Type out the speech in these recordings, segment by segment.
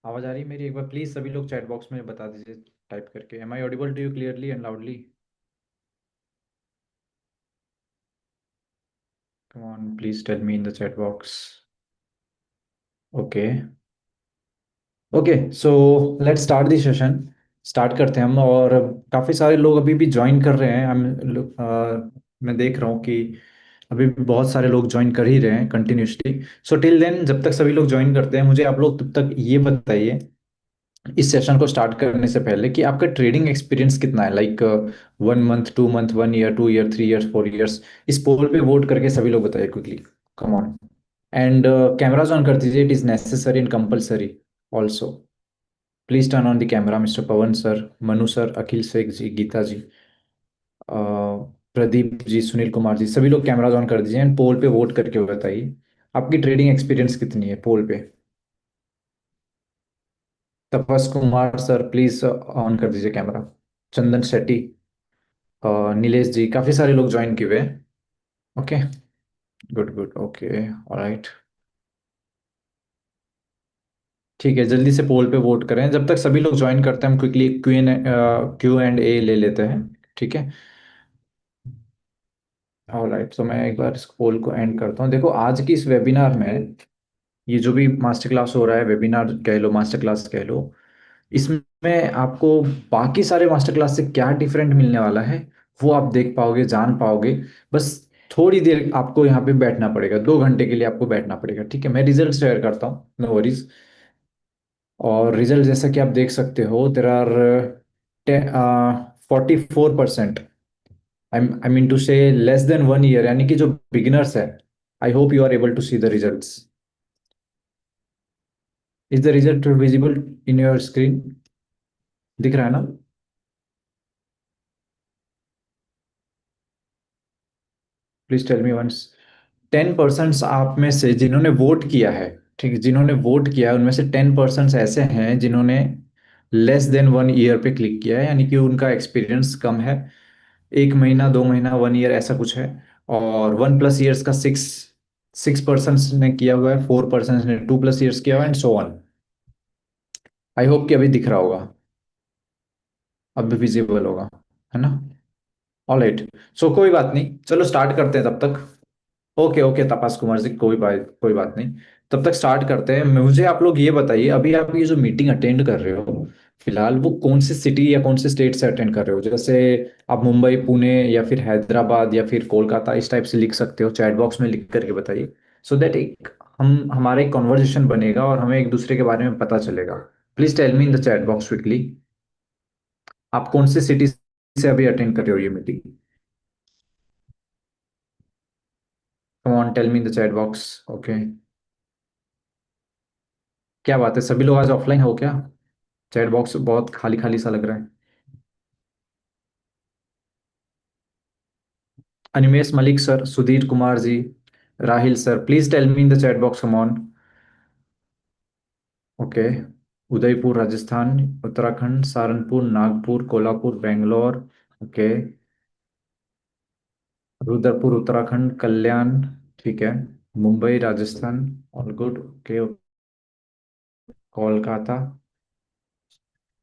आवाज आ रही है मेरी? एक बार प्लीज सभी लोग चैट बॉक्स में बता दीजिए टाइप करके। Am I audible to you clearly and loudly? Come on, please tell me in the chat box. Okay. Okay, so let's start the session. Start करते हैं हम। और काफ़ी सारे लोग अभी भी ज्वाइन कर रहे हैं। मैं देख रहा हूँ कि अभी भी बहुत सारे लोग ज्वाइन कर ही रहे हैं कंटिन्यूसली। सो टिल देन, जब तक सभी लोग ज्वाइन करते हैं, मुझे आप लोग तब तक ये बताइए इस सेशन को स्टार्ट करने से पहले कि आपका ट्रेडिंग एक्सपीरियंस कितना है। Like 1 month, 2 month, 1 year, 2 year, 3 years, 4 years. इस पोल पे वोट करके सभी लोग बताइए quickly. Come on. And cameras on कर दीजिए, it is necessary and compulsory also. Please turn on the camera, mister Pawan sir, Manu sir, Akhil Shaikh ji, Geeta ji, uh, Pradeep ji, Sunil Kumar ji, सभी लोग कैमराज ऑन कर दीजिए एंड पोल पे वोट करके बताइए आपकी ट्रेडिंग एक्सपीरियंस कितनी है पोल पे। तपस कुमार सर, प्लीज ऑन कर दीजिए कैमरा। चंदन शेट्टी, नीलेश जी, काफी सारे लोग ज्वाइन किए हुए हैं। Okay, good good, okay, alright. ठीक है, जल्दी से पोल पे वोट करें। जब तक सभी लोग ज्वाइन करते हैं, हम क्विकली क्यू एंड ए ले लेते हैं। ठीक है, ऑलराइट। तो मैं एक बार इस पोल को एंड करता हूँ। देखो, आज की इस वेबिनार में ये जो भी मास्टर क्लास हो रहा है, वेबिनार कह लो, मास्टर क्लास कह लो, इसमें आपको बाकी सारे मास्टर क्लास से क्या डिफरेंट मिलने वाला है वो आप देख पाओगे, जान पाओगे। बस थोड़ी देर आपको यहाँ पे बैठना पड़ेगा, 2 घंटे के लिए आपको बैठना पड़ेगा। ठीक है, मैं रिजल्ट शेयर करता हूँ, नो वरीज। और रिजल्ट जैसा कि आप देख सकते हो, there are 44%। I mean to say less than 1 year, यानी कि जो बिगिनर्स है। I hope you are able to see the results. Is the result visible in your screen? दिख रहा है ना? Please tell me once. 10% आप में से जिन्होंने वोट किया है, ठीक है, जिन्होंने वोट किया है उनमें से 10% ऐसे हैं जिन्होंने लेस देन 1 ईयर पे क्लिक किया है, यानी कि उनका एक्सपीरियंस कम है। 1 महीना, 2 महीना, 1 ईयर ऐसा कुछ है। और 1+ईयर्स का 6% ने किया हुआ है, 4% ने 2+ईयर्स किया हुआ है, and so on. I hope कि अभी दिख रहा होगा, अब विजिबल होगा, है ना? ऑलराइट। सो कोई बात नहीं, चलो स्टार्ट करते हैं तब तक। ओके ओके, तपास कुमार जी, कोई बात नहीं। तब तक स्टार्ट करते हैं। मुझे आप लोग ये बताइए, अभी आप ये जो मीटिंग अटेंड कर रहे हो फिलहाल, वो कौन से सिटी या कौन से स्टेट से अटेंड कर रहे हो? जैसे आप मुंबई, पुणे, या फिर हैदराबाद, या फिर कोलकाता, इस टाइप से लिख सकते हो। चैट बॉक्स में लिख करके बताइए, सो दैट एक हम हमारा एक कॉन्वर्जेशन बनेगा और हमें एक दूसरे के बारे में पता चलेगा। Please tell me in the chat box quickly, आप कौन से सिटी से अभी अटेंड कर रहे हो ये meeting? Come on, tell me in the chat box. Okay, क्या बात है, सभी लोग आज ऑफलाइन हो क्या? चैट बॉक्स बहुत खाली खाली सा लग रहा है। Animesh Malik sir, Sudhir Kumar ji, Rahil sir, please tell me in the chat box, come on. Okay, Udaipur Rajasthan, Uttarakhand, Saharanpur, Nagpur, Kolhapur, Bangalore. Okay, Rudrapur Uttarakhand, Kalyan, ठीक है, Mumbai Rajasthan, all good, okay, Kolkata.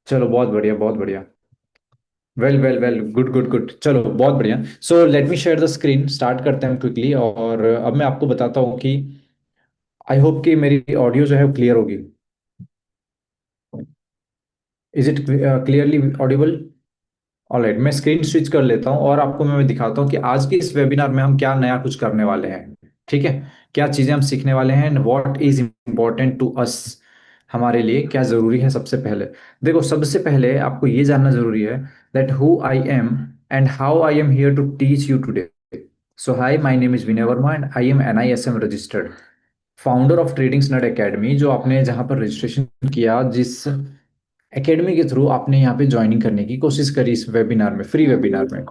चलो बहुत बढ़िया, बहुत बढ़िया। Well well well, good good good, चलो बहुत बढ़िया। So let me share the screen, start करते हैं क्विकली। और अब मैं आपको बताता हूँ कि आई होप कि मेरी ऑडियो जो है वो क्लियर होगी। Is it clearly Audible? Alright, मैं स्क्रीन स्विच कर लेता हूँ और आपको मैं दिखाता हूँ कि आज के इस वेबिनार में हम क्या नया कुछ करने वाले हैं। ठीक है, क्या चीज़ें हम सीखने वाले हैं, what is important to us, हमारे लिए क्या ज़रूरी है। सबसे पहले देखो, सबसे पहले आपको ये जानना ज़रूरी है that who I am and how I am here to teach you today. So hi, my name is Vinay Verma and I am NISM registered, founder of trading स्नड एकेडमी। जो आपने जहाँ पर रजिस्ट्रेशन किया, जिस एकेडमी के थ्रू आपने यहाँ पे ज्वाइनिंग करने की कोशिश करी इस वेबिनार में, फ्री वेबिनार में,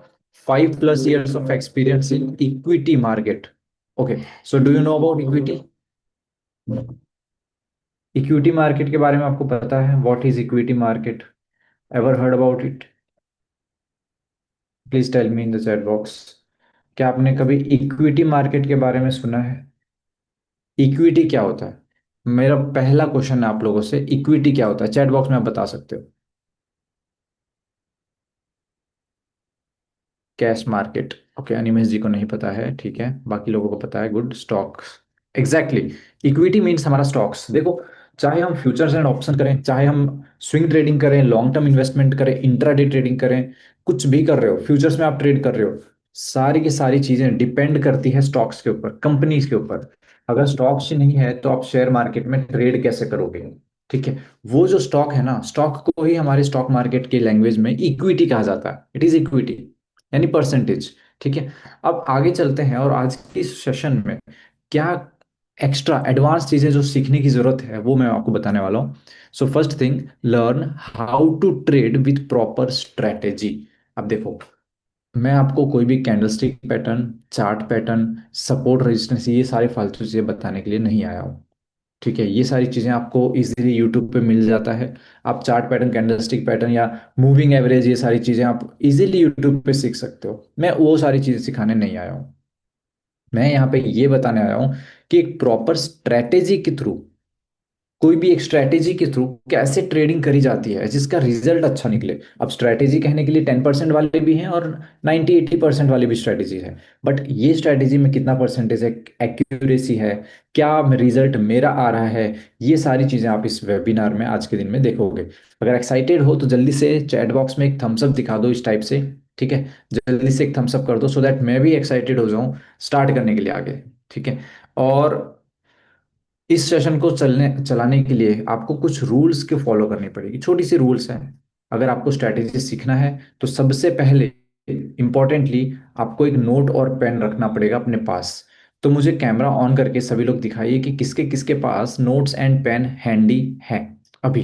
5+ years of experience in equity market. Okay, so do you know about equity? Equity market के बारे में आपको पता है? What is equity market? Ever heard about it? Please tell me in the chat box. क्या आपने कभी इक्विटी मार्केट के बारे में सुना है? इक्विटी क्या होता है? मेरा पहला क्वेश्चन है आप लोगों से, इक्विटी क्या होता है? चैट बॉक्स में आप बता सकते हो। Cash market. ओके, अनिमेश जी को नहीं पता है, ठीक है, बाकी लोगों को पता है, good. Stocks, exactly. Equity means हमारा स्टॉक्स। देखो, चाहे हम फ्यूचर्स एंड ऑप्शन करें, चाहे हम स्विंग ट्रेडिंग करें, लॉन्ग टर्म इन्वेस्टमेंट करें, इंट्राडे ट्रेडिंग करें, कुछ भी कर रहे हो, फ्यूचर्स में आप ट्रेड कर रहे हो, सारी की सारी चीजें डिपेंड करती है स्टॉक्स के ऊपर, कंपनीज के ऊपर। अगर स्टॉक्स ही नहीं है तो आप शेयर मार्केट में ट्रेड कैसे करोगे? ठीक है। वो जो स्टॉक है ना, स्टॉक को ही हमारे स्टॉक मार्केट की लैंग्वेज में इक्विटी कहा जाता है। इट इज इक्विटी, यानी परसेंटेज। ठीक है। अब आगे चलते हैं, और आज की सेशन में क्या एक्स्ट्रा एडवांस चीजें जो सीखने की जरूरत है वो मैं आपको बताने वाला हूँ। So first thing, learn how to trade with proper strategy. अब देखो, मैं आपको कोई भी candlestick pattern, chart pattern, support resistance, ये सारे फालतू चीजें बताने के लिए नहीं आया हूँ। ठीक है, ये सारी चीजें आपको इजीली यूट्यूब पे मिल जाता है। आप चार्ट पैटर्न, कैंडलस्टिक पैटर्न या मूविंग एवरेज, ये सारी चीजें आप इजीली यूट्यूब पे सीख सकते हो। मैं वो सारी चीजें सिखाने नहीं आया हूँ। मैं यहाँ पे ये बताने आया हूँ कि एक प्रॉपर स्ट्रेटेजी के थ्रू, कोई भी एक स्ट्रैटेजी के थ्रू कैसे ट्रेडिंग करी जाती है जिसका रिजल्ट अच्छा निकले। अब स्ट्रैटेजी कहने के लिए 10% वाले भी हैं और 90-80% वाले भी स्ट्रैटेजी है। बट ये स्ट्रैटेजी में कितना परसेंटेज है, एक्यूरेसी है, क्या रिजल्ट मेरा आ रहा है, ये सारी चीजें आप इस वेबिनार में आज के दिन में देखोगे। अगर एक्साइटेड हो तो जल्दी से चैट बॉक्स में एक थम्स अप दिखा दो इस टाइप से। ठीक है, जल्दी से एक थम्स अप कर दो सो दैट मैं भी एक्साइटेड हो जाऊं स्टार्ट करने के लिए आगे। ठीक है। और इस सेशन को चलने चलाने के लिए आपको कुछ रूल्स के फॉलो करनी पड़ेगी, छोटी सी रूल्स हैं। अगर आपको स्ट्रैटेजी सीखना है तो सबसे पहले इंपॉर्टेंटली आपको एक नोट और पेन रखना पड़ेगा अपने पास। तो मुझे कैमरा ऑन करके सभी लोग दिखाइए कि किसके किसके पास नोट्स एंड पेन हैंडी है अभी।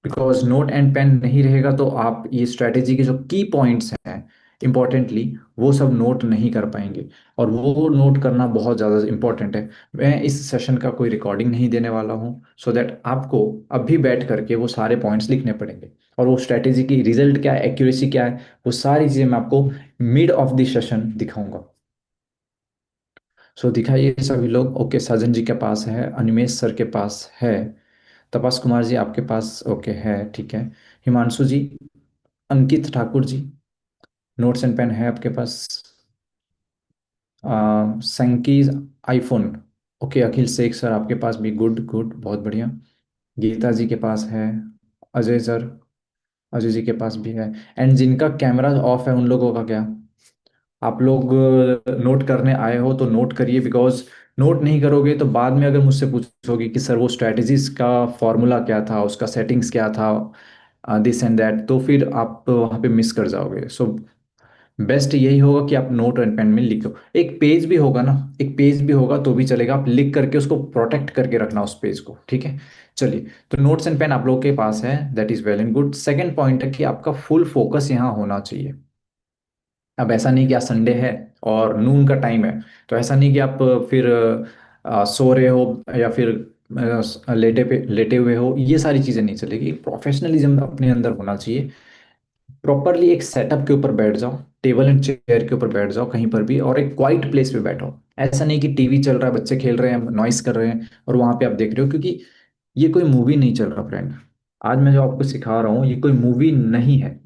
बिकॉज नोट एंड पेन नहीं रहेगा तो आप ये स्ट्रैटेजी के जो की पॉइंट्स हैं इंपॉर्टेंटली, वो सब नोट नहीं कर पाएंगे। और वो नोट करना बहुत ज़्यादा इंपॉर्टेंट है। मैं इस सेशन का कोई रिकॉर्डिंग नहीं देने वाला हूँ, सो दैट आपको अभी बैठ करके वो सारे पॉइंट्स लिखने पड़ेंगे। और वो स्ट्रैटेजी की रिजल्ट क्या है, एक्यूरेसी क्या है, वो सारी चीज़ें मैं आपको मिड ऑफ द सेशन दिखाऊंगा। सो दिखाइए सभी लोग। ओके, साजन जी के पास है, अनिमेश सर के पास है, तपास कुमार जी आपके पास ओके है, ठीक है। हिमांशु जी, अंकित Thakur ji, notes and pen है आपके पास। संकीज, आईफोन, ओके। अखिल शेख सर आपके पास भी, गुड गुड, बहुत बढ़िया। गीता जी के पास है। अजय सर, अजय जी के पास भी है। एंड जिनका कैमरा ऑफ है उन लोगों का क्या? आप लोग नोट करने आए हो तो नोट करिए, बिकॉज नोट नहीं करोगे तो बाद में अगर मुझसे पूछोगे कि सर वो स्ट्रैटेजीज का फॉर्मूला क्या था, उसका सेटिंग्स क्या था, दिस एंड दैट, तो फिर आप वहाँ पे मिस कर जाओगे। सो बेस्ट यही होगा कि आप नोट एंड पेन में लिखो। एक पेज भी होगा ना, एक पेज भी होगा तो भी चलेगा, आप लिख करके उसको प्रोटेक्ट करके रखना उस पेज को। ठीक है, चलिए। तो नोट्स एंड पेन आप लोग के पास है, that is well and good. Second point है कि आपका फुल फोकस यहाँ होना चाहिए। अब ऐसा नहीं कि आज संडे है और नून का टाइम है, तो ऐसा नहीं कि आप फिर सो रहे हो या फिर लेटे हुए हो, ये सारी चीज़ें नहीं चलेगी। प्रोफेशनलिज्म अपने अंदर होना चाहिए। प्रॉपरली एक सेटअप के ऊपर बैठ जाओ, टेबल एंड चेयर के ऊपर बैठ जाओ कहीं पर भी, और एक क्वाइट प्लेस पे बैठो। ऐसा नहीं कि टीवी चल रहा है, बच्चे खेल रहे हैं, नॉइस कर रहे हैं और वहां पे आप देख रहे हो, क्योंकि ये कोई मूवी नहीं चल रहा फ्रेंड। आज मैं जो आपको सिखा रहा हूँ ये कोई मूवी नहीं है।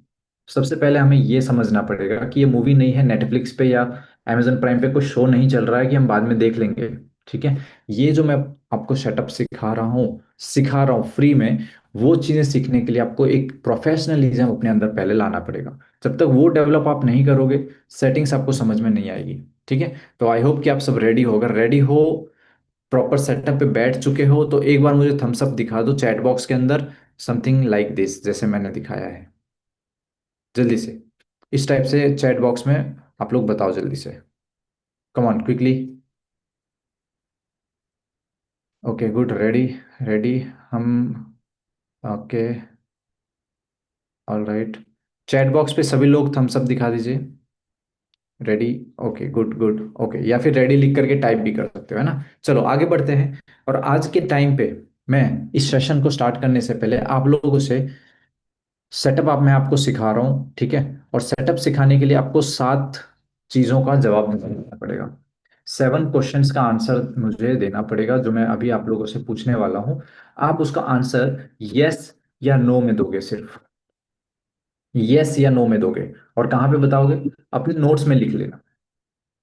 सबसे पहले हमें ये समझना पड़ेगा कि ये मूवी नहीं है, नेटफ्लिक्स पे या amazon प्राइम पे कोई शो नहीं चल रहा है कि हम बाद में देख लेंगे। ठीक है, ये जो मैं आपको सेटअप सिखा रहा हूँ फ्री में, वो चीज़ें सीखने के लिए आपको एक प्रोफेशनलिज्म अपने अंदर पहले लाना पड़ेगा। जब तक वो डेवलप आप नहीं करोगे, सेटिंग्स आपको समझ में नहीं आएगी। ठीक है, तो आई होप कि आप सब रेडी हो। अगर रेडी हो, प्रॉपर सेटअप पे बैठ चुके हो, तो एक बार मुझे थम्स अप दिखा दो चैट बॉक्स के अंदर, समथिंग लाइक दिस, जैसे मैंने दिखाया है। जल्दी से इस टाइप से चैट बॉक्स में आप लोग बताओ जल्दी से, come on quickly. Okay good, ready, ready. Hmm, okay, all right. Chat box पे सभी लोग थम्स अप दिखा दीजिए। Ready, okay good good, okay. या फिर रेडी लिख करके टाइप भी कर सकते हो, है ना। चलो आगे बढ़ते हैं। और आज के टाइम पे मैं इस सेशन को स्टार्ट करने से पहले आप लोगों से सेटअप आप मैं आपको सिखा रहा हूँ, ठीक है। और सेटअप सिखाने के लिए आपको 7 चीज़ों का जवाब देना पड़ेगा। 7 क्वेश्चंस का आंसर मुझे देना पड़ेगा जो मैं अभी आप लोगों से पूछने वाला हूँ। आप उसका आंसर यस या नो में दोगे, सिर्फ यस या नो में दोगे। और कहाँ पे बताओगे? अपने नोट्स में लिख लेना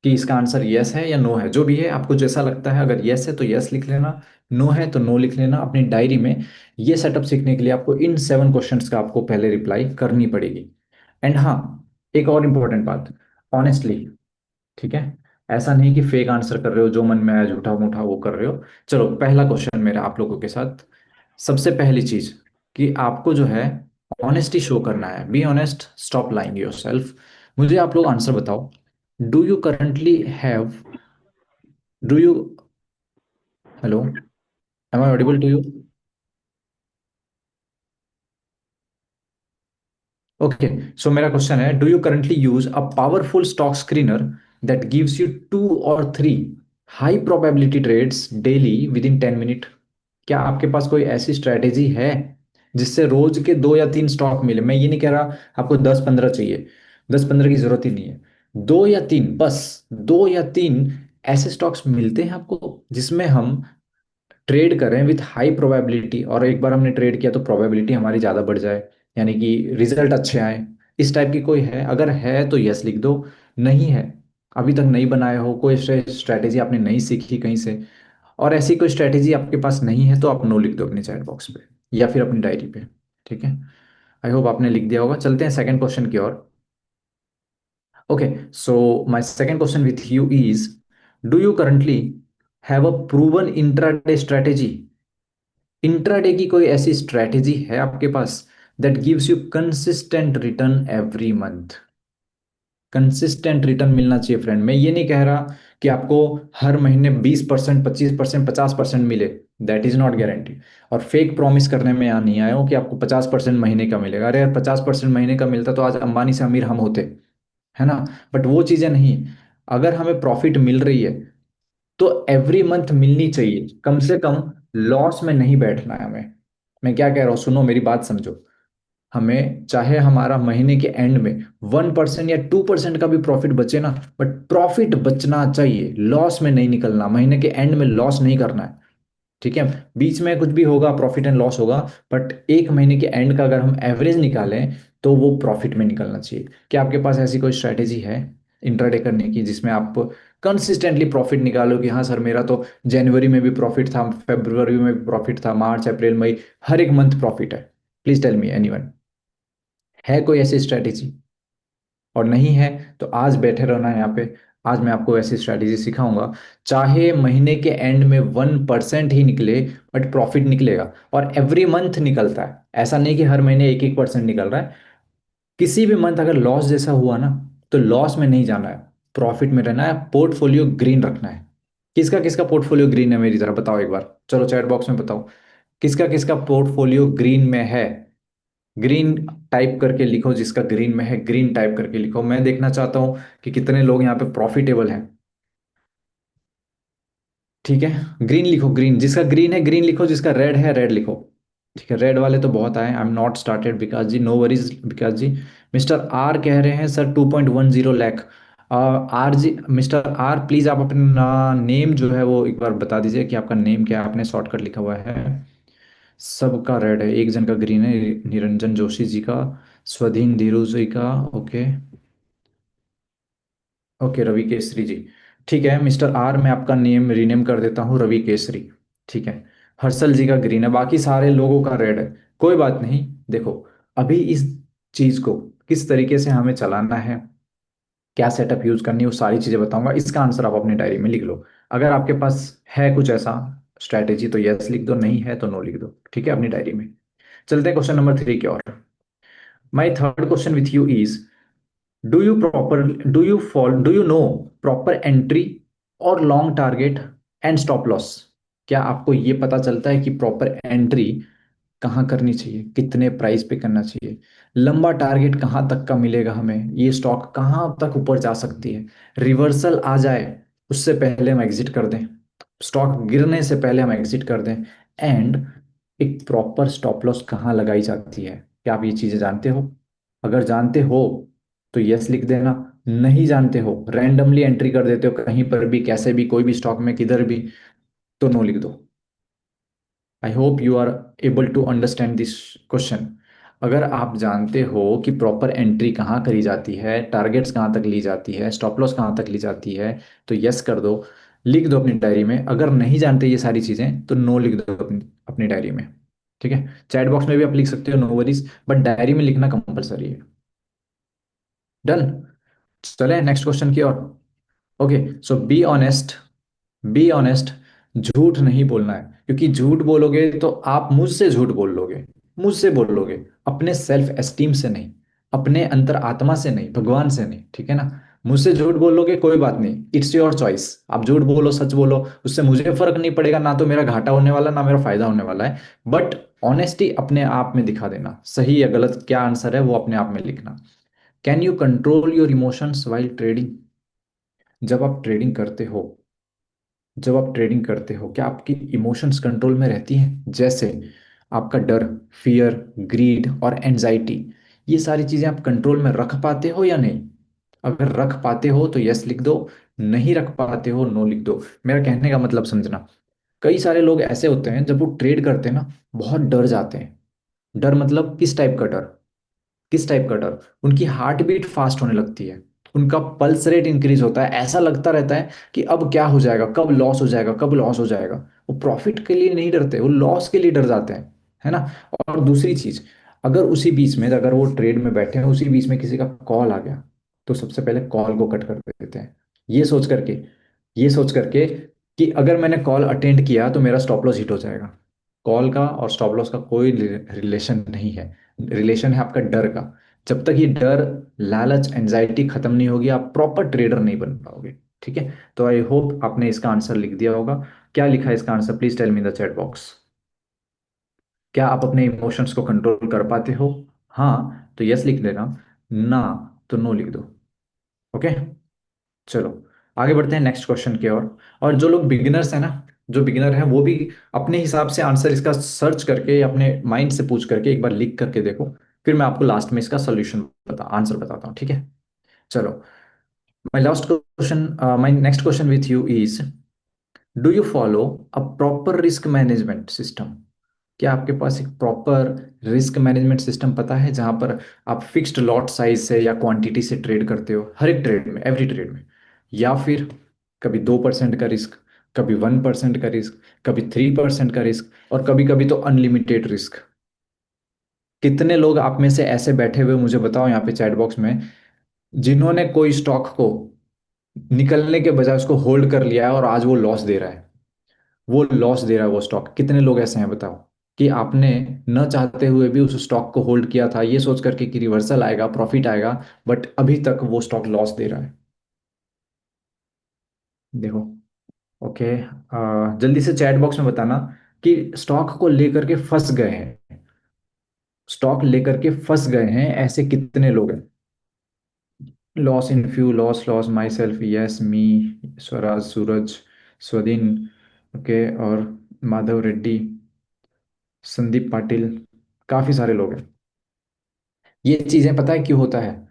कि इसका आंसर यस है या नो है, जो भी है आपको जैसा लगता है। अगर यस है तो यस लिख लेना, नो है तो नो लिख लेना अपनी डायरी में। ये सेटअप सीखने के लिए आपको इन 7 क्वेश्चंस का आपको पहले रिप्लाई करनी पड़ेगी। एंड हाँ, एक और इम्पोर्टेंट बात, ऑनेस्टली, ठीक है? ऐसा नहीं कि फेक आंसर कर रहे हो, जो मन में आया झूठा मूठा वो कर रहे हो। चलो, पहला क्वेश्चन मेरा आप लोगों के साथ। सबसे पहली चीज कि आपको जो है ऑनेस्टी शो करना है। Be honest, stop lying yourself. मुझे आप लोग आंसर बताओ। Do you currently have, do you, hello, am I audible to you? Okay, so मेरा क्वेश्चन है, do you currently use a powerful stock screener that gives you 2 और 3 high probability trades daily within 10 minute? क्या आपके पास कोई ऐसी strategy है जिससे रोज के 2 या 3 स्टॉक मिले? मैं ये नहीं कह रहा आपको 10-15 चाहिए, 10-15 की जरूरत ही नहीं है। 2 या 3 बस, 2 या 3 ऐसे स्टॉक्स मिलते हैं आपको जिसमें हम ट्रेड करें विथ हाई प्रोबेबिलिटी, और एक बार हमने ट्रेड किया तो प्रोबेबिलिटी हमारी ज़्यादा बढ़ जाए, यानी कि रिजल्ट अच्छे आए। इस टाइप की कोई है? अगर है तो यस लिख दो। नहीं है, अभी तक नहीं बनाए हो, कोई स्ट्रैटेजी आपने नहीं सीखी कहीं से, और ऐसी कोई स्ट्रैटेजी आपके पास नहीं है, तो आप नो लिख दो अपने चैट बॉक्स पे या फिर अपनी डायरी पे। ठीक है, आई होप आपने लिख दिया होगा। चलते हैं सेकंड क्वेश्चन की ओर। Okay, so my second question with you is, do you currently have a proven intraday strategy? Intraday की कोई ऐसी स्ट्रैटेजी है आपके पास that gives you consistent return every month? Consistent return मिलना चाहिए फ्रेंड। मैं ये नहीं कह रहा कि आपको हर महीने 20%, 25%, 50% मिले, दैट इज नॉट गारंटी। और फेक प्रॉमिस करने में यहाँ नहीं आया हूँ कि आपको 50% महीने का मिलेगा। अरे यार, 50% महीने का मिलता तो आज अंबानी से अमीर हम होते, है ना? बट वो चीजें नहीं। अगर हमें प्रॉफिट मिल रही है तो एवरी मंथ मिलनी चाहिए, कम से कम लॉस में नहीं बैठना है हमें। मैं क्या कह रहा हूँ, सुनो मेरी बात समझो। हमें चाहे हमारा महीने के एंड में 1% या 2% का भी प्रॉफिट बचे ना, बट प्रॉफिट बचना चाहिए, लॉस में नहीं निकलना, महीने के एंड में लॉस नहीं करना है। ठीक है, बीच में कुछ भी होगा, प्रॉफिट एंड लॉस होगा, बट एक महीने के एंड का अगर हम एवरेज निकालें तो वो प्रॉफिट में निकलना चाहिए। क्या आपके पास ऐसी कोई स्ट्रैटेजी है इंट्राडे करने की जिसमें आप कंसिस्टेंटली प्रॉफिट निकालो कि हाँ सर, मेरा तो जनवरी में भी प्रॉफिट था, फरवरी में भी प्रॉफिट था, मार्च अप्रैल मई हर एक मंथ प्रॉफिट है? प्लीज टेल मी एनीवन, है कोई ऐसी स्ट्रैटेजी? और नहीं है तो आज बैठे रहना है यहाँ पे। आज मैं आपको ऐसी स्ट्रैटेजी सिखाऊंगा, चाहे महीने के एंड में 1% ही निकले, बट प्रॉफिट निकलेगा। और एवरी मंथ निकलता है, ऐसा नहीं कि हर महीने 1-1% निकल रहा है। किसी भी मंथ अगर लॉस जैसा हुआ ना, तो लॉस में नहीं जाना है, प्रॉफिट में रहना है, पोर्टफोलियो ग्रीन रखना है। किसका किसका पोर्टफोलियो ग्रीन है मेरी तरह बताओ एक बार, चलो चैट बॉक्स में बताओ। किसका किसका पोर्टफोलियो ग्रीन में है? ग्रीन टाइप करके लिखो, जिसका ग्रीन में है ग्रीन टाइप करके लिखो। मैं देखना चाहता हूँ कि कितने लोग यहाँ पे प्रॉफिटेबल हैं। ठीक है, ग्रीन लिखो, ग्रीन, जिसका ग्रीन है ग्रीन लिखो, जिसका रेड है रेड लिखो। ठीक है, रेड वाले तो बहुत आए। I am not started Vikas ji, no worries Vikas ji. Mister R कह रहे हैं sir 2.10 lakh. R ji, mister R please आप अपना नेम जो है वो एक बार बता दीजिए कि आपका नेम क्या है, आपने शॉर्टकट लिखा हुआ है। सबका रेड है, एक जन का ग्रीन है, निरंजन जोशी जी का, स्वधीन धीरू जी का। ओके, ओके, रवि केसरी जी। ठीक है मिस्टर आर, मैं आपका नेम रीनेम कर देता हूँ रवि केसरी। ठीक है, हर्षल जी का ग्रीन है, बाकी सारे लोगों का रेड है। कोई बात नहीं, देखो, अभी इस चीज को किस तरीके से हमें चलाना है, क्या सेटअप यूज करनी है, वो सारी चीजें बताऊंगा। इसका आंसर आप अपनी डायरी में लिख लो। अगर आपके पास है कुछ ऐसा स्ट्रैटेजी तो यस लिख दो, नहीं है तो नो लिख दो। ठीक है, अपनी डायरी में। चलते हैं क्वेश्चन नंबर 3 की ओर। My third question with you is, do you know proper entry और long target and stop loss? क्या आपको ये पता चलता है कि प्रॉपर एंट्री कहाँ करनी चाहिए, कितने प्राइस पे करना चाहिए, लंबा टारगेट कहाँ तक का मिलेगा हमें, ये स्टॉक कहाँ तक ऊपर जा सकती है, रिवर्सल आ जाए उससे पहले हम एग्जिट कर दें, स्टॉक गिरने से पहले हम एग्जिट कर दें, एंड एक प्रॉपर स्टॉप लॉस कहाँ लगाई जाती है? क्या आप ये चीजें जानते हो? अगर जानते हो तो यस लिख देना, नहीं जानते हो, रैंडमली एंट्री कर देते हो कहीं पर भी, कैसे भी, कोई भी स्टॉक में, किधर भी, तो नो लिख दो। I hope you are able to understand this question. अगर आप जानते हो कि प्रॉपर एंट्री कहाँ करी जाती है, टारगेट्स कहाँ तक ली जाती है, स्टॉप लॉस कहाँ तक ली जाती है, तो यस कर दो, लिख दो अपनी डायरी में। अगर नहीं जानते ये सारी चीज़ें तो नो लिख दो अपनी अपनी डायरी में। ठीक है, चैट बॉक्स में भी आप लिख सकते हो, नो वरीज, बट डायरी में लिखना कंपलसरी है। डन। चले नेक्स्ट क्वेश्चन की ओर। Okay, so be honest, be honest, झूठ नहीं बोलना है, क्योंकि झूठ बोलोगे तो आप मुझसे झूठ बोल लोगे, मुझसे बोल लोगे, अपने सेल्फ एस्टीम से नहीं, अपने अंतर आत्मा से नहीं, भगवान से नहीं, ठीक है ना। मुझसे झूठ बोल लोगे कोई बात नहीं, इट्स योर चॉइस, आप झूठ बोलो सच बोलो, उससे मुझे फर्क नहीं पड़ेगा, ना तो मेरा घाटा होने वाला ना मेरा फायदा होने वाला है। बट ऑनेस्टी अपने आप में दिखा देना, सही या गलत क्या आंसर है वो अपने आप में लिखना। Can you control your emotions while trading? जब आप ट्रेडिंग करते हो, जब आप ट्रेडिंग करते हो क्या आपकी इमोशंस कंट्रोल में रहती हैं? जैसे आपका डर, फियर, ग्रीड और एंजाइटी, ये सारी चीजें आप कंट्रोल में रख पाते हो या नहीं? अगर रख पाते हो तो यस लिख दो, नहीं रख पाते हो नो लिख दो। मेरा कहने का मतलब समझना, कई सारे लोग ऐसे होते हैं जब वो ट्रेड करते हैं ना, बहुत डर जाते हैं। डर मतलब किस टाइप का डर? किस टाइप का डर? उनकी हार्ट बीट फास्ट होने लगती है, उनका पल्स रेट इंक्रीज होता है, ऐसा लगता रहता है कि अब क्या हो जाएगा, कब लॉस हो जाएगा, कब लॉस हो जाएगा। वो प्रॉफिट के लिए नहीं डरते, वो लॉस के लिए डर जाते हैं, है ना। और दूसरी चीज, अगर उसी बीच में, अगर वो ट्रेड में बैठे हैं, उसी बीच में किसी का कॉल आ गया, तो सबसे पहले कॉल को कट कर देते हैं, ये सोच करके, ये सोच करके कि अगर मैंने कॉल अटेंड किया तो मेरा स्टॉप लॉस हिट हो जाएगा। कॉल का और स्टॉप लॉस का कोई रिलेशन नहीं है, रिलेशन है आपका डर का। जब तक ये डर, लालच, एंजाइटी खत्म नहीं होगी, आप प्रॉपर ट्रेडर नहीं बन पाओगे। ठीक है, तो आई होप आपने इसका आंसर लिख दिया होगा। क्या लिखा है इसका answer, please tell me in the chat box. क्या आप अपने इमोशंस को कंट्रोल कर पाते हो? हाँ तो यस लिख देना, ना तो नो लिख दो। ओके, चलो आगे बढ़ते हैं नेक्स्ट क्वेश्चन की ओर। और जो लोग बिगिनर्स हैं ना, जो बिगिनर हैं वो भी अपने हिसाब से आंसर इसका सर्च करके या अपने माइंड से पूछ करके एक बार लिख करके देखो, फिर मैं आपको लास्ट में इसका सोल्यूशन आंसर बताता हूँ, ठीक है। चलो, my last question, my next question with you is, do you follow a proper risk management system? क्या आपके पास एक प्रॉपर रिस्क मैनेजमेंट सिस्टम पता है, जहां पर आप फिक्स्ड लॉट साइज से या क्वांटिटी से ट्रेड करते हो, हर एक ट्रेड में, एवरी ट्रेड में? या फिर कभी 2% का रिस्क, कभी 1% का रिस्क, कभी 3% का रिस्क, और कभी कभी तो अनलिमिटेड रिस्क? कितने लोग आप में से ऐसे बैठे हुए मुझे बताओ यहाँ पे चैट बॉक्स में, जिन्होंने कोई स्टॉक को निकलने के बजाय उसको होल्ड कर लिया है और आज वो लॉस दे रहा है, वो लॉस दे रहा है वो स्टॉक? कितने लोग ऐसे हैं बताओ, कि आपने न चाहते हुए भी उस स्टॉक को होल्ड किया था ये सोच करके कि रिवर्सल आएगा, प्रॉफिट आएगा, बट अभी तक वो स्टॉक लॉस दे रहा है? देखो, ओके, जल्दी से चैट बॉक्स में बताना कि स्टॉक को लेकर के फंस गए हैं, स्टॉक लेकर के फंस गए हैं ऐसे कितने लोग हैं? Loss in few, loss loss, myself, yes me, Swaraj, Suraj, स्वदिन, ओके, और माधव रेड्डी, संदीप पाटिल, काफी सारे लोग हैं। ये चीजें पता है क्यों होता है?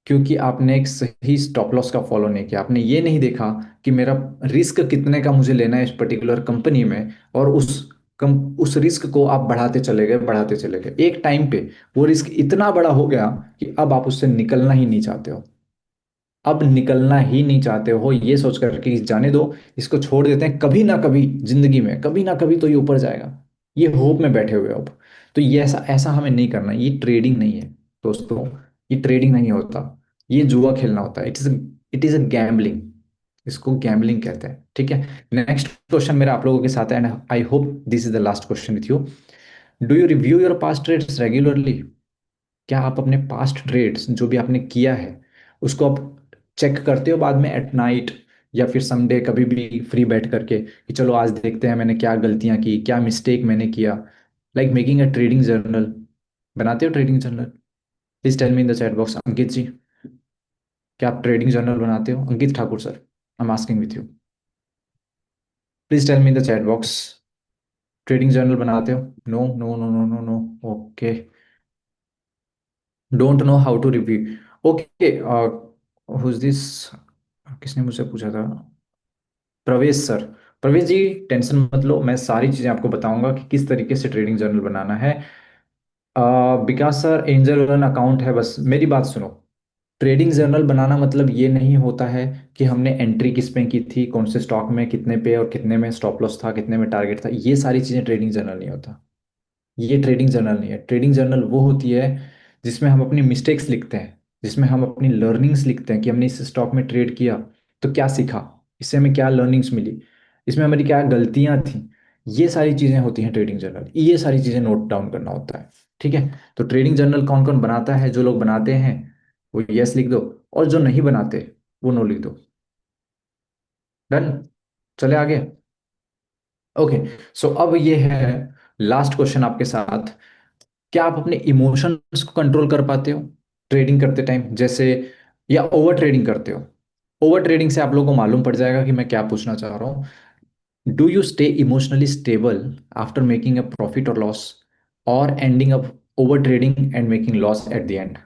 क्योंकि आपने एक सही स्टॉप लॉस का फॉलो नहीं किया, आपने ये नहीं देखा कि मेरा रिस्क कितने का मुझे लेना है इस पर्टिकुलर कंपनी में, और उस रिस्क को आप बढ़ाते चले गए, बढ़ाते चले गए, एक टाइम पे वो रिस्क इतना बड़ा हो गया कि अब आप उससे निकलना ही नहीं चाहते हो। अब निकलना ही नहीं चाहते हो, ये सोच करके कि जाने दो, इसको छोड़ देते हैं, कभी ना कभी जिंदगी में, कभी ना कभी तो ये ऊपर जाएगा, ये होप में बैठे हुए हो अब। तो ये ऐसा ऐसा हमें नहीं करना, ये ट्रेडिंग नहीं है दोस्तों, ये ट्रेडिंग नहीं होता, ये जुआ खेलना होता है, इट इज अ गैम्बलिंग, इसको गैम्बलिंग कहते हैं। ठीक है, नेक्स्ट क्वेश्चन मेरा आप लोगों के साथ है, and I hope this is the last question with you. Do you review your past trades regularly? क्या आप अपने पास्ट ट्रेड्स जो भी आपने किया है उसको आप चेक करते हो बाद में एट नाइट, या फिर समडे कभी भी फ्री बैठ करके कि चलो आज देखते हैं मैंने क्या गलतियां की, क्या मिस्टेक मैंने किया, like making a trading journal? बनाते हो trading journal? Please tell me in the chat box, Ankit ji, क्या आप ट्रेडिंग जर्नल बनाते हो? Ankit Thakur sir, I am asking with you, please tell me in the chat box, trading journal बनाते हो? No no no no no no, okay, don't know how to review, okay. Who's this, किसने मुझसे पूछा था? प्रवेश sir. प्रवेश जी, tension मत लो, मैं सारी चीज़ें आपको बताऊंगा कि किस तरीके से ट्रेडिंग जर्नल बनाना है। विकास सर, एंजल रन अकाउंट है, बस मेरी बात सुनो। ट्रेडिंग जर्नल बनाना मतलब ये नहीं होता है कि हमने एंट्री किस पे की थी, कौन से स्टॉक में, कितने पे, और कितने में स्टॉप लॉस था, कितने में टारगेट था, ये सारी चीज़ें ट्रेडिंग जर्नल नहीं होता। ये ट्रेडिंग जर्नल नहीं है। ट्रेडिंग जर्नल वो होती है जिसमें हम अपनी मिस्टेक्स लिखते हैं, जिसमें हम अपनी लर्निंग्स लिखते हैं कि हमने इस स्टॉक में ट्रेड किया तो क्या सीखा, इससे हमें क्या लर्निंग्स मिली, इसमें हमारी क्या गलतियां थी। ये सारी चीजें होती हैं ट्रेडिंग जर्नल, ये सारी चीजें नोट डाउन करना होता है। ठीक है। तो ट्रेडिंग जर्नल कौन कौन बनाता है? जो लोग बनाते हैं वो यस लिख दो, और जो नहीं बनाते वो नो लिख दो। डन। चले आगे। ओके। सो अब ये है लास्ट क्वेश्चन आपके साथ। क्या आप अपने इमोशंस को कंट्रोल कर पाते हो ट्रेडिंग करते टाइम, जैसे, या ओवर ट्रेडिंग करते हो? ओवर ट्रेडिंग से आप लोगों को मालूम पड़ जाएगा कि मैं क्या पूछना चाह रहा हूँ। Do you stay emotionally stubble after making a profit और लॉस, और ending up over trading and making loss at the end?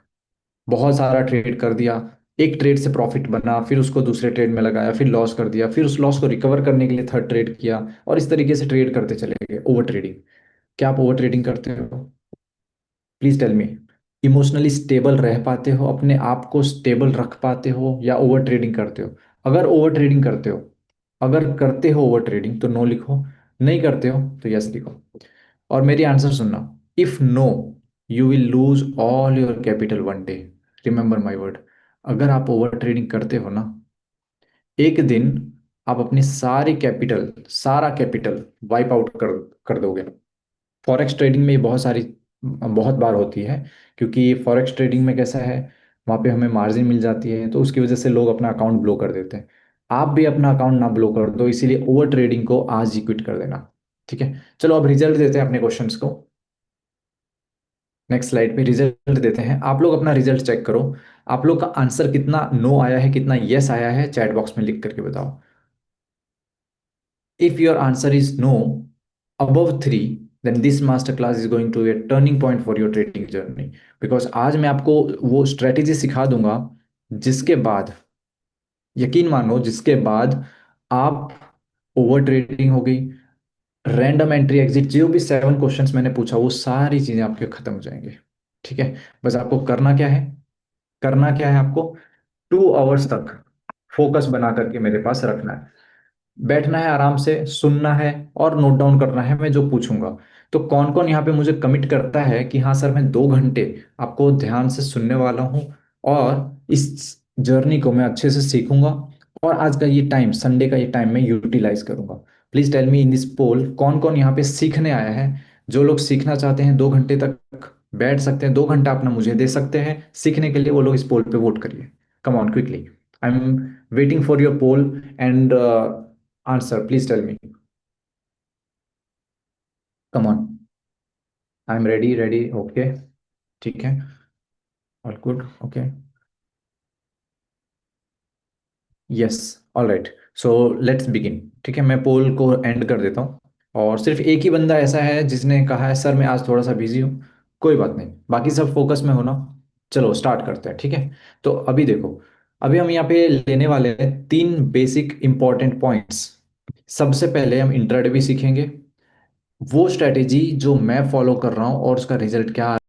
बहुत सारा ट्रेड कर दिया, एक ट्रेड से प्रॉफिट बना, फिर उसको दूसरे ट्रेड में लगाया, फिर लॉस कर दिया, फिर उस लॉस को रिकवर करने के लिए थर्ड ट्रेड किया, और इस तरीके से ट्रेड करते चले गए। Over trading. क्या आप ओवर ट्रेडिंग करते हो? Please tell me. Emotionally stable रह पाते हो, अपने आप को स्टेबल रख पाते हो, या ओवर ट्रेडिंग करते हो? अगर ओवर ट्रेडिंग करते हो, अगर करते हो ओवर ट्रेडिंग तो नो लिखो, नहीं करते हो तो यस लिखो। और मेरी आंसर सुनना। If no, you will lose all your capital one day. Remember my word. अगर आप ओवर ट्रेडिंग करते हो ना, एक दिन आप अपनी सारी कैपिटल, सारा कैपिटल वाइप आउट कर दोगे। फॉरेक्स ट्रेडिंग में ये बहुत बार होती है, क्योंकि फॉरेक्स ट्रेडिंग में कैसा है, वहाँ पे हमें मार्जिन मिल जाती है, तो उसकी वजह से लोग अपना अकाउंट ब्लो कर देते हैं। आप भी अपना अकाउंट ना ब्लो कर दो, इसीलिए ओवर ट्रेडिंग को आज ही क्विट कर देना। ठीक है। चलो अब रिजल्ट देते हैं अपने क्वेश्चंस को। नेक्स्ट स्लाइड पे रिजल्ट देते हैं, आप लोग अपना रिजल्ट चेक करो। आप लोग का आंसर कितना नो आया है, कितना यस आया है, चैट बॉक्स में लिख करके बताओ। If your answer is no, above 3, then this master class is going to be a turning point for your trading journey. Because आज मैं आपको वो स्ट्रेटेजी सिखा दूंगा जिसके बाद, यकीन मानो, जिसके बाद आप, ओवर ट्रेडिंग हो गई, रैंडम एंट्री एग्जिट, जो भी 7 क्वेश्चंस मैंने पूछा वो सारी चीजें आपके खत्म हो जाएंगी। ठीक है। बस आपको करना क्या है, करना क्या है आपको, 2 आवर्स तक फोकस बना करके मेरे पास रखना है, बैठना है, आराम से सुनना है, और नोट डाउन करना है मैं जो पूछूंगा। तो कौन कौन यहाँ पे मुझे कमिट करता है कि हाँ सर, मैं 2 घंटे आपको ध्यान से सुनने वाला हूँ, और इस जर्नी को मैं अच्छे से सीखूंगा, और आज का ये टाइम, संडे का ये टाइम मैं यूटिलाइज करूंगा? Please tell me in this poll, कौन कौन यहाँ पे सीखने आया है? जो लोग सीखना चाहते हैं 2 घंटे तक बैठ सकते हैं, 2 घंटा अपना मुझे दे सकते हैं सीखने के लिए, वो लोग इस पोल पे वोट करिए। Come on quickly, I am waiting for your poll and answer, please tell me. Come on. I am ready, ready, okay. ठीक है। All good, okay. Yes. All right. So let's begin. ठीक है, मैं पोल को and कर देता हूँ। और सिर्फ एक ही बंदा ऐसा है जिसने कहा है सर मैं आज थोड़ा सा बिजी हूँ। कोई बात नहीं, बाकी सब फोकस में होना। चलो स्टार्ट करते हैं। ठीक है। तो अभी देखो, अभी हम यहाँ पे लेने वाले हैं 3 बेसिक इंपॉर्टेंट पॉइंट्स। सबसे पहले हम इंट्राडे भी सीखेंगे, वो स्ट्रेटेजी जो मैं फॉलो कर रहा हूँ और उसका रिजल्ट क्या